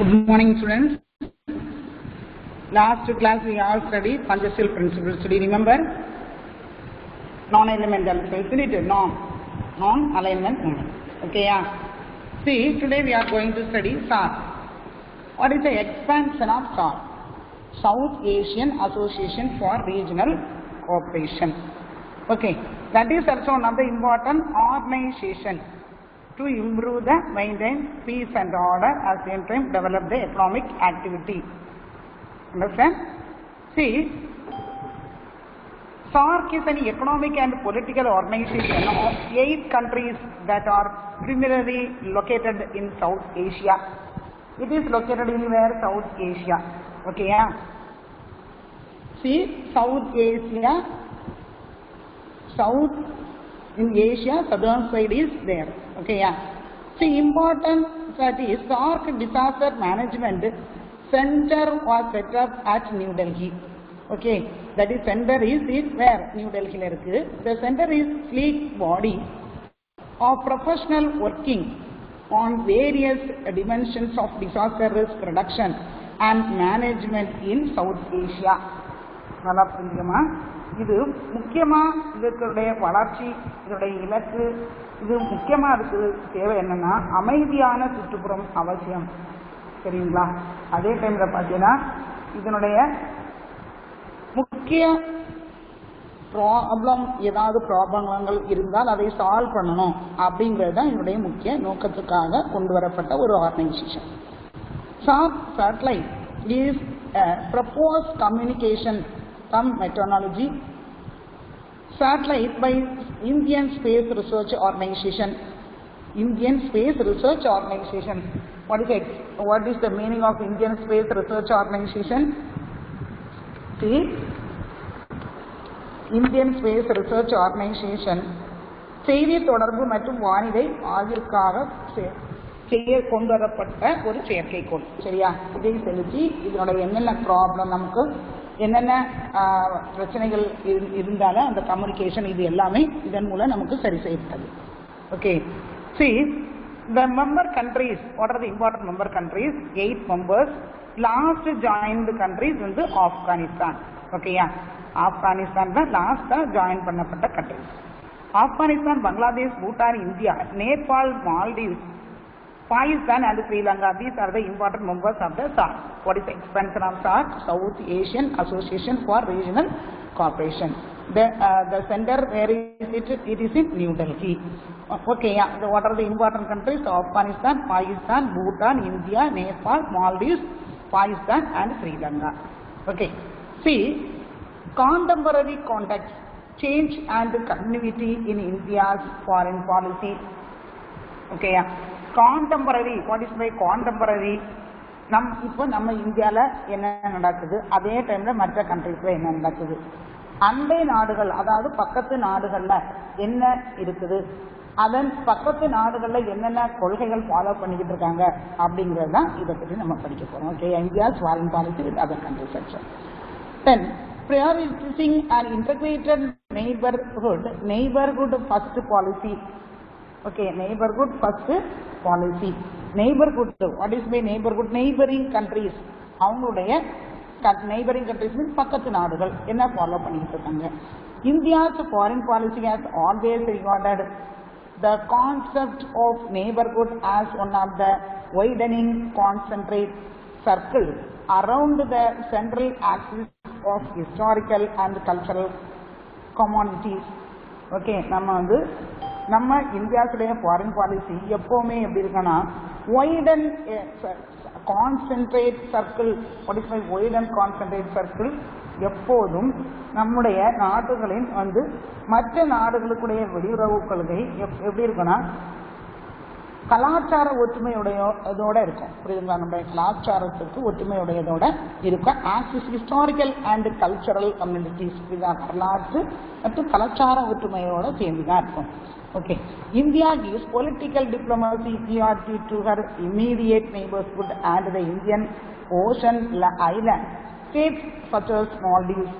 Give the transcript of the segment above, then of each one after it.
Good morning, students. Last class we all studied conjunctional principles. Do you remember? Non-elemental. So isn't it? Non-alignment moment. Okay, yeah. See, today we are going to study SAARC. What is the expansion of SAARC? South Asian Association for Regional Cooperation. Okay, that is also one of the important organization to improve the maintain peace and order, at the same time develop the economic activity. Understand? See, SAARC is an economic and political organization of 8 countries that are primarily located in South Asia. It is located in where? South Asia. Okay, yeah. See, South Asia, South in Asia, southern side is there. Okay, yeah. See, important that is SAARC disaster management center was set up at New Delhi. Okay, that is center is where? New Delhi. The center is sleek body of professional working on various dimensions of disaster risk reduction and management in South Asia. நல்லா புரிஞ்சுக்கமா, இது முக்கியமாக இதற்குடைய வளர்ச்சி, இதனுடைய இலக்கு, இது முக்கியமாக அதுக்கு தேவை என்னன்னா அமைதியான சுற்றுப்புறம் அவசியம். சரிங்களா? அதே டைமில் பார்த்தீங்கன்னா இதனுடைய முக்கிய ஏதாவது ப்ராப்ளங்கள் இருந்தால் அதை சால்வ் பண்ணணும் அப்படிங்கிறது தான் இதனுடைய முக்கிய நோக்கத்துக்காக கொண்டு வரப்பட்ட ஒரு organisation. SAARC satellite is a proposed communication methodology satellite by Indian Space Research Organization. Indian Space Research Organization. What is the meaning of Indian Space Research Organization? See, Indian Space Research Organization செய்தி தொடர்பு மற்றும் வானிலை ஆகியவற்றுக்காக கொண்டு வரப்பட்ட ஒரு செயற்கைக்கோள். சரியா? இதை செலுத்தி இதனுடைய என்னென்ன ப்ராப்ளம், நமக்கு என்னென்ன பிரச்சனைகள் இருந்தாலும் அந்த கம்யூனிகேஷன் இது எல்லாமே இதன் மூலம் நமக்கு சரி செய்யப்பட்டது. Okay, see the member countries, what are the important member countries? 8 members. Last joined countries வந்து ஆப்கானிஸ்தான். ஓகேயா? ஆப்கானிஸ்தான் தான் லாஸ்டா ஜாயின் பண்ணப்பட்ட countries. Afghanistan, Bangladesh, Bhutan, India, Nepal, Maldives, Pakistan and Sri Lanka, these are the important members of the SAARC. What is the expansion of SAARC? South Asian Association for Regional Cooperation. The center, where is it? It is in New Delhi. Okay, yeah. So what are the important countries? Afghanistan, Pakistan, Bhutan, India, Nepal, Maldives, Pakistan and Sri Lanka. Okay. See, contemporary context, change and continuity in India's foreign policy. Okay, yeah. Contemporary, what is by contemporary? இப்போ நம்ம இந்தியாவில் என்ன நடக்குது, அதே டைமில் மற்ற கண்ட்ரீஸில் என்ன நடக்குது, அண்டை நாடுகள் அதாவது பக்கத்து நாடுகளில் என்ன இருக்குது, அதன் பக்கத்து நாடுகளில் என்னென்ன கொள்கைகள் ஃபாலோ பண்ணிக்கிட்டு இருக்காங்க அப்படிங்கிறது தான் இதை பற்றி நம்ம படிக்க போகிறோம். Okay, India's foreign policy with other countries section. Then prioritizing an integrated neighborhood first policy. Okay, neighborhood first policy. Neighborhood, what is by neighborhood? Neighboring countries. அவங்களுடைய neighboring countries means பக்கத்து நாடுகள் என்ன ஃபாலோ பண்ணிட்டு இருக்காங்க. India's foreign policy has always regarded the concept of neighborhood as one of the widening concentric circle around the central axis of historical and cultural communities. Okay, நம்ம இந்தியாவுடைய foreign policy எப்போவுமே எப்படி இருக்குன்னா widen concentrate circle. What is my widen concentrate circle? எப்போதும் நம்முடைய நாடுகளின் மற்ற நாடுகளுக்குடைய வெளியுறவு கொள்கை எப்படி இருக்குன்னா கலாச்சார ஒற்றுமையுடையதோட இருக்கும். புரியுதுங்களா? நம்முடைய கலாச்சாரத்துக்கு ஒற்றுமையுடையதோட இருக்கும். Axis historical and cultural communities, வரலாற்று மற்றும் கலாச்சார ஒற்றுமையோட சேர்ந்துதான் இருக்கும். Okay, India gives political diplomacy priority to her immediate neighborhood and the Indian Ocean island states such as Maldives,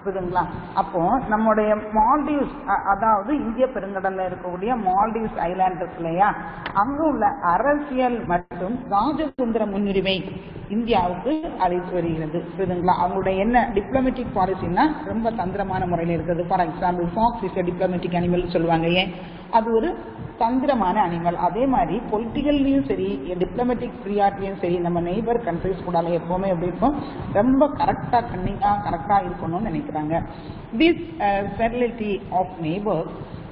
புரியுதுங்களா? அப்போ நம்முடைய மால்டீவ்ஸ், அதாவது இந்திய பெருங்கடல்ல இருக்கக்கூடிய மால்டீவ்ஸ் ஐலாண்ட் இருக்கு இல்லையா, அங்க உள்ள அரசியல் மற்றும் ராஜதந்திர முன்னுரிமை இந்தியாவுக்கு அளித்து வருகிறது. புரியுதுங்களா? அவங்களுடைய என்ன டிப்ளமேட்டிக் பாலிசின்னா ரொம்ப தந்திரமான முறையில் இருக்குது. For example, fox is diplomatic animal சொல்லுவாங்க. ஏன்? அது ஒரு தந்திரமான அனிமல். அதே மாதிரி பொலிட்டிக்கல்லையும் சரி, டிப்ளமேட்டிக் ப்ரியாரிட்டியும் சரி, நம்ம நெய்பர் கண்ட்ரிஸ் கூட எப்பவுமே எப்படி இருக்கும், ரொம்ப கரெக்டா கன்னிங்கா கரெக்டா இருக்கணும்னு நினைக்கிறாங்க. This sterility of neighbors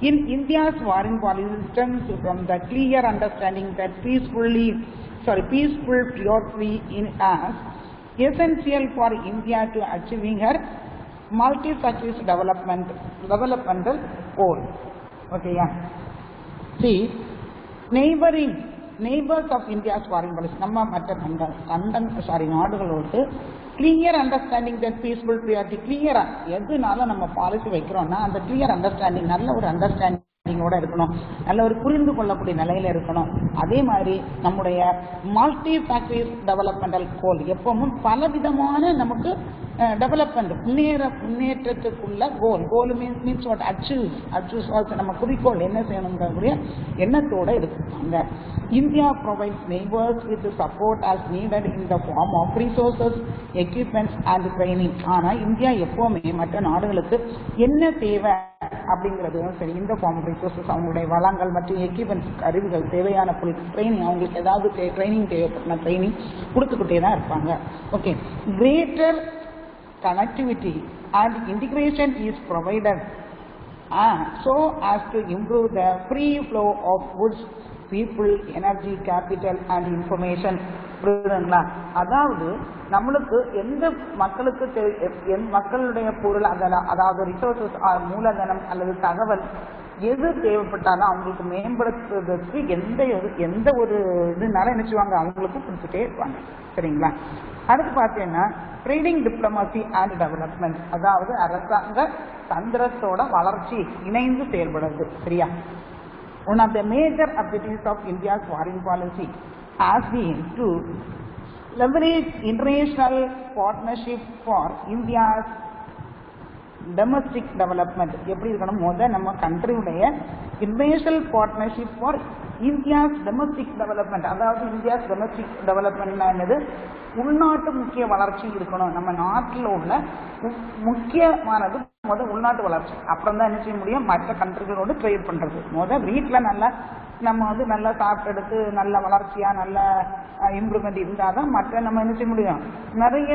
in India's foreign policy stems from the clear understanding that peaceful priority in as essential for India to achieving her multi-facet developmental goal. Okay, yeah. See, neighbors of India's foreign policy, நம்ம மற்ற நாடுகளோடு clear understanding that peaceful priority, கிளியரா எதுனால நம்ம policy வைக்கிறோம்னா அந்த clear understanding, நல்ல ஒரு அண்டர்ஸ்டாண்டிங்கோட இருக்கணும், நல்ல ஒரு புரிந்து கொள்ளக்கூடிய நிலையில இருக்கணும். அதே மாதிரி நம்முடைய மல்டி ஃபேக்டரிஸ் டெவலப்மெண்டல் கோல், எப்பவும் பலவிதமான நமக்கு டெவலப்மெண்ட் முன்னேற்றத்துக்குள்ள கோல் மீன்ஸ் வாட், அச்சீவ் நம்ம குறிக்கோள் என்ன செய்யணுங்கிற எண்ணத்தோட இருக்காங்க. India provides neighbours with support as needed in the form of resources, equipments and training. ஆனா இந்தியா எப்பவுமே மற்ற நாடுகளுக்கு என்ன தேவை அப்படிங்கிறதும் சரி, இந்த ஃபார்ம் ஆஃப் ரிசோர்சஸ், அவங்களுடைய வளங்கள் மற்றும் எக்யூப்மெண்ட்ஸ், கருவிகள், தேவையான பொருட்கள், ட்ரைனிங், அவங்களுக்கு ஏதாவது ட்ரைனிங் தேவைப்பட்ட ட்ரைனிங் கொடுத்துக்கிட்டே தான் இருப்பாங்க. Okay, greater connectivity and integration is provided so as to improve the free flow of goods, people, energy, capital and information. புரியுதுங்களா? அதாவது நம்மளுக்கு எந்த மக்களுடைய பொருள், அதாவது ரிசோர்சஸ், மூலதனம் அல்லது தகவல் எது தேவைப்பட்டாலும் அவங்களுக்கு மேம்படுத்துவதற்கு எந்த ஒரு இதுனால என்ன செய்வாங்க, அவங்களுக்கு கொடுத்துட்டே இருப்பாங்க. சரிங்களா? அடுத்து பார்த்தீங்கன்னா ட்ரேடிங் டிப்ளமசி அண்ட் டெவலப்மெண்ட், அதாவது அரசாங்க தந்திரத்தோட வளர்ச்சி இணைந்து செயல்படுறது. சரியா? One of the major objectives of India's foreign policy has been to leverage international partnership for India's domestic development. எப்படி இருக்கணும், நம்ம கண்ட்ரியுடைய international partnership for India's domestic development. அதாவது இந்தியாஸ் டொமஸ்டிக் டெவலப்மெண்ட்னா என்னது, உள்நாட்டு முக்கிய வளர்ச்சி இருக்கணும். நம்ம நாட்டில் உள்ள முக்கியமானது உள்நாட்டு வளர்ச்சி. அப்புறம் தான் என்ன செய்ய முடியும், மற்ற கண்ட்ரிகளோடு ட்ரேட் பண்றது. வீட்டில் நம்ம நல்லா சாப்பிட்டு எடுத்து நல்ல வளர்ச்சியா நல்ல இம்ப்ரூவ்மெண்ட் இருந்தால் தான் மற்ற நம்ம என்ன செய்ய முடியும், நிறைய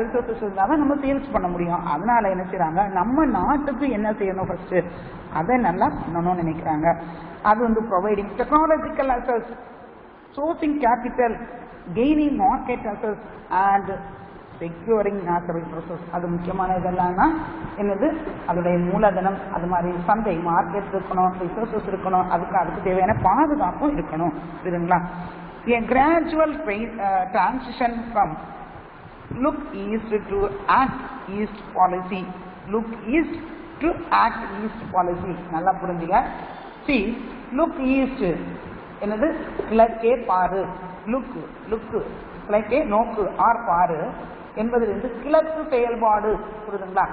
ரிசோர்சஸ் இருந்தால் தான் நம்ம சேல்ஸ் பண்ண முடியும். அதனால என்ன செய்யறாங்க, நம்ம நாட்டுக்கு என்ன செய்யணும் ஃபர்ஸ்ட், அதை நல்லா பண்ணணும்னு நினைக்கிறாங்க. அது providing technological access, sourcing capital, gaining market access and securing natural resources. அது முக்கியமான இதெல்லாம் என்னது, அதோடைய மூலதனம், அது மாதிரி சந்தை மார்க்கெட் இருக்கணும், ரிசோர்சஸ் இருக்கணும், அதுக்கு தேவையான பாதுகாப்பும் இருக்கணும். புரியுதுங்களா? A gradual transition from look east to act east policy, look east to act east policy. நல்லா புரிஞ்சுங்க. See, look east என்னது, கிழக்கே பாரு, லுக்கு கிழக்கே நோக்கு ஆர் பாரு என்பதிலிருந்து கிழக்கு செயல்பாடு. புரியுதுங்களா?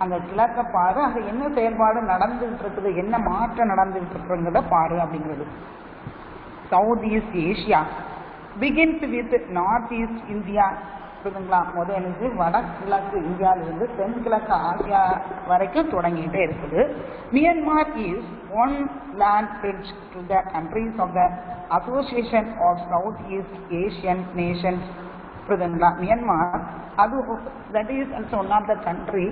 அந்த கிழக்க பாரு, அங்க என்ன செயல்பாடு நடந்துகிட்டு இருக்குது, என்ன மாற்றம் நடந்துகிட்டு இருக்குங்கிறத பாரு அப்படிங்கிறது. South East Asia begins with North East India. புரியுதுங்களா? எனக்கு வடகிழக்கு இந்தியாவிலிருந்து தென்கிழக்கு ஆசியா வரைக்கும் தொடங்கிட்டே இருக்குது. Myanmar is one land bridge to the countries of the Association of South East Asian Nations. புரியுதுங்களா? மியான்மர் அது that is one of the country